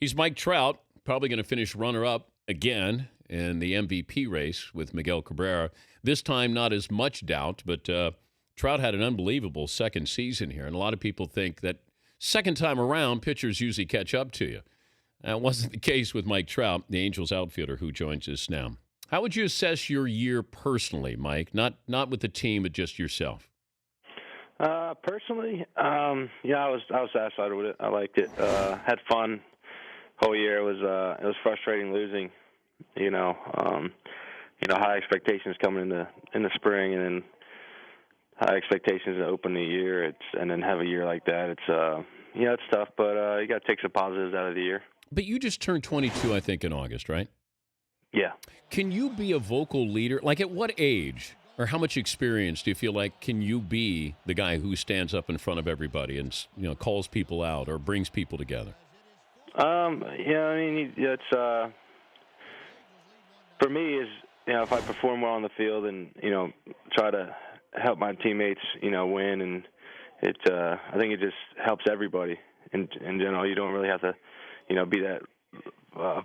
He's Mike Trout, probably going to finish runner-up again in the MVP race with Miguel Cabrera. This time, not as much doubt, but Trout had an unbelievable second season here, and a lot of people think that second time around, pitchers usually catch up to you. That wasn't the case with Mike Trout, the Angels outfielder who joins us now. How would you assess your year personally, Mike? Not with the team, but just yourself. Personally, I was satisfied with it. I liked it. Had fun whole year. It was frustrating losing. High expectations coming in the spring, and then high expectations to open the year. And then have a year like that. It's tough, but you got to take some positives out of the year. But you just turned 22, I think, in August, right? Yeah. Can you be a vocal leader? Like, at what age or how much experience do you feel like can you be the guy who stands up in front of everybody and calls people out or brings people together? It's for me is if I perform well on the field and try to help my teammates win, and I think it just helps everybody in general. You don't really have to be that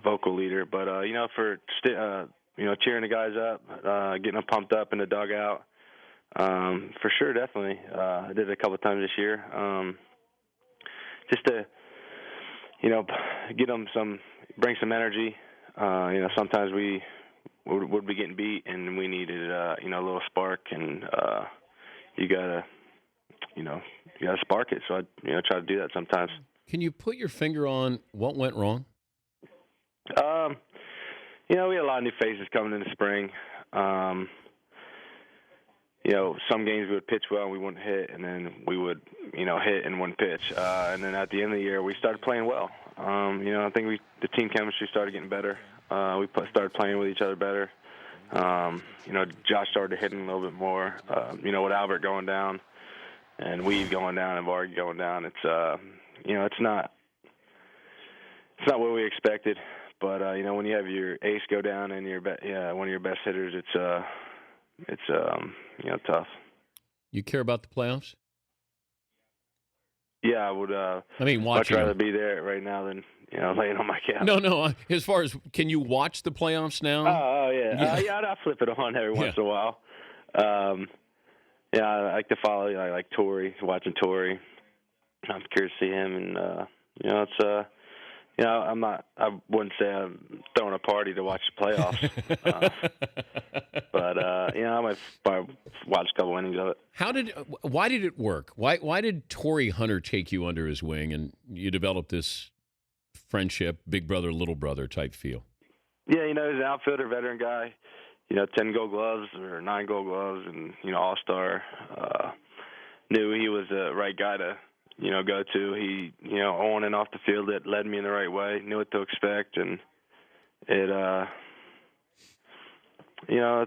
vocal leader, but for cheering the guys up, getting them pumped up in the dugout, for sure, definitely. I did it a couple of times this year, just to get them bring some energy. Sometimes we would be getting beat, and we needed a little spark, and you gotta spark it. So I try to do that sometimes. Can you put your finger on what went wrong? We had a lot of new faces coming in the spring. Some games we would pitch well and we wouldn't hit, and then we would, hit and wouldn't pitch. And then at the end of the year, we started playing well. I think the team chemistry started getting better. We started playing with each other better. Josh started hitting a little bit more. With Albert going down and Weed going down and Varg going down, it's not what we expected. But when you have your ace go down and one of your best hitters, it's tough. You care about the playoffs? Yeah, I would. Much rather be there right now than laying on my couch. No. As far as, can you watch the playoffs now? Oh yeah. I'd flip it on every once in a while. I like to follow. I like Torrey, watching Torrey. I'm curious to see him, and it's. I wouldn't say I'm throwing a party to watch the playoffs, but I might probably watch a couple innings of it. Why did it work? Why did Torrey Hunter take you under his wing and you developed this friendship, big brother, little brother type feel? Yeah, he's an outfielder, veteran guy. 10 Gold Gloves or 9 Gold Gloves, and All-Star. Knew he was the right guy to go to. He, on and off the field, it led me in the right way, knew what to expect, and it, I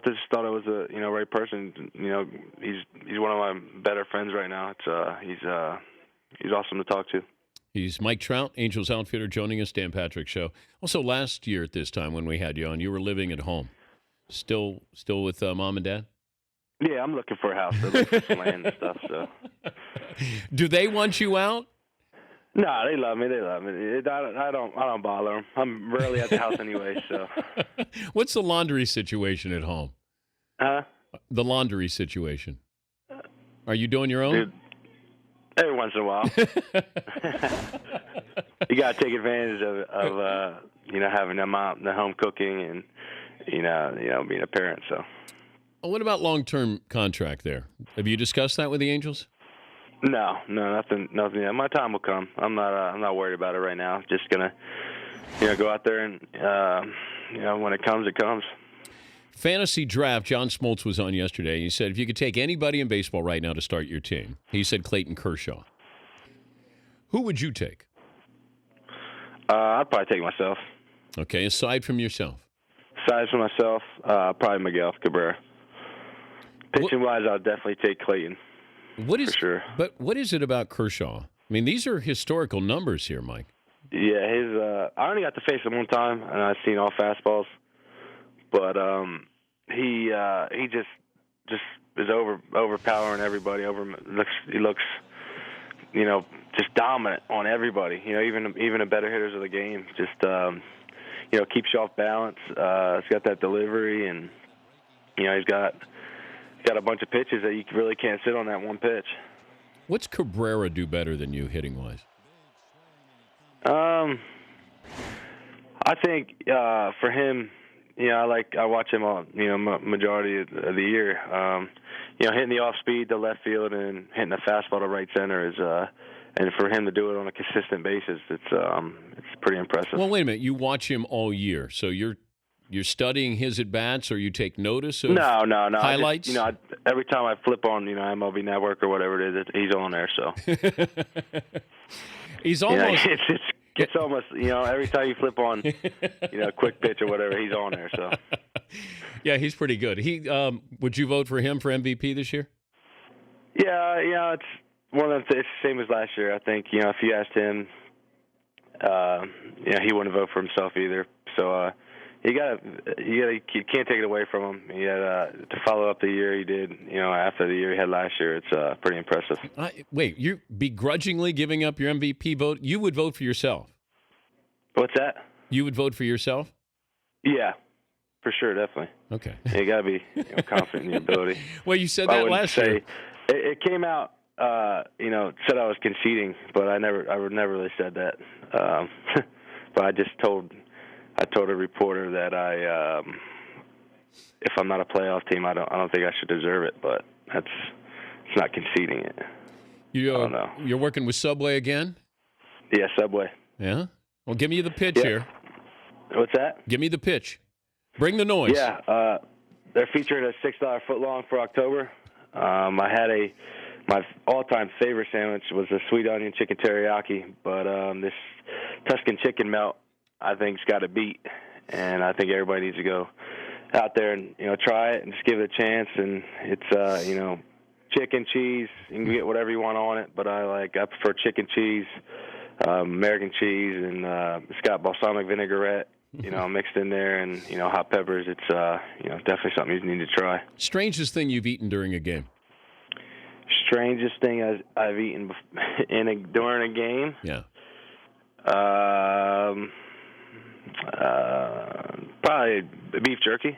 just thought it was a, right person. He's one of my better friends right now. He's awesome to talk to. He's Mike Trout, Angels outfielder, joining us, Dan Pattrick Show. Also, last year at this time when we had you on, you were living at home. Still with mom and dad? Yeah, I'm looking for a house. They're looking for some land and stuff. So, do they want you out? No, they love me. I don't bother them. I'm rarely at the house anyway. So, what's the laundry situation at home? Huh? The laundry situation. Are you doing your own? Dude, every once in a while. You got to take advantage of having them out in the home cooking and being a parent. So. What about long-term contract there? Have you discussed that with the Angels? No, nothing. My time will come. I'm not worried about it right now. Just gonna, go out there and, when it comes, it comes. Fantasy draft. John Smoltz was on yesterday. He said if you could take anybody in baseball right now to start your team, he said Clayton Kershaw. Who would you take? I'd probably take myself. Okay, aside from yourself. Aside from myself, probably Miguel Cabrera. Pitching-wise, I'll definitely take Clayton. For sure. But what is it about Kershaw? I mean, these are historical numbers here, Mike. Yeah, I only got to face him one time, and I've seen all fastballs. But he just is overpowering everybody. He looks just dominant on everybody. Even the better hitters of the game. Just keeps you off balance. He's got that delivery, and he's got a bunch of pitches that you really can't sit on that one pitch. What's Cabrera do better than you hitting wise? I think for him, I watch him all majority of the year. Hitting the off speed to left field and hitting the fastball to right center is and for him to do it on a consistent basis, it's pretty impressive. Well, wait a minute. You watch him all year, so you're studying his at bats, or you take notice of no highlights. Every time I flip on MLB Network or whatever it is, he's on there. So he's almost. It's almost every time you flip on quick pitch or whatever, he's on there. So yeah, he's pretty good. He would you vote for him for MVP this year? Yeah, it's one of the it's the same as last year. I think if you asked him, he wouldn't vote for himself either. So you can't take it away from him. He had to follow up the year he did. After the year he had last year, it's pretty impressive. Wait, you're begrudgingly giving up your MVP vote? You would vote for yourself? What's that? You would vote for yourself? Yeah, for sure, definitely. Okay. You got to be confident in your ability. Well, you said that last year. It came out, said I was conceding, but I would never really said that. But I told a reporter that if I'm not a playoff team, I don't think I should deserve it. But it's not conceding it. I don't know. You're working with Subway again? Yeah, Subway. Yeah. Well, give me the pitch here. What's that? Give me the pitch. Bring the noise. Yeah. They're featuring a $6 footlong for October. I had my all-time favorite sandwich was a sweet onion chicken teriyaki, but this Tuscan chicken melt I think's got to beat, and I think everybody needs to go out there and try it and just give it a chance. And it's chicken, cheese. You can get whatever you want on it, but I prefer chicken, cheese, American cheese, and it's got balsamic vinaigrette mixed in there, and hot peppers. It's definitely something you need to try. Strangest thing you've eaten during a game? Strangest thing I've eaten during a game? Yeah. Probably beef jerky.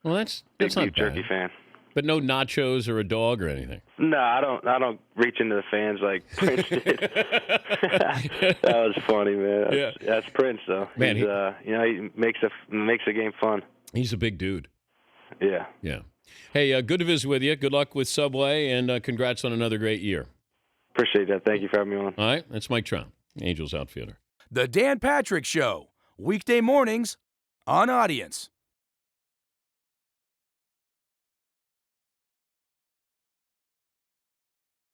Well, that's Big not beef bad. jerky fan. But no nachos or a dog or anything. No, I don't reach into the fans like Prince did. That was funny, man. That's Prince, though. Man, he makes the game fun. He's a big dude. Yeah. Yeah. Hey, good to visit with you. Good luck with Subway, and congrats on another great year. Appreciate that. Thank you for having me on. All right, that's Mike Trout, Angels outfielder. The Dan Pattrick Show, weekday mornings on Audience.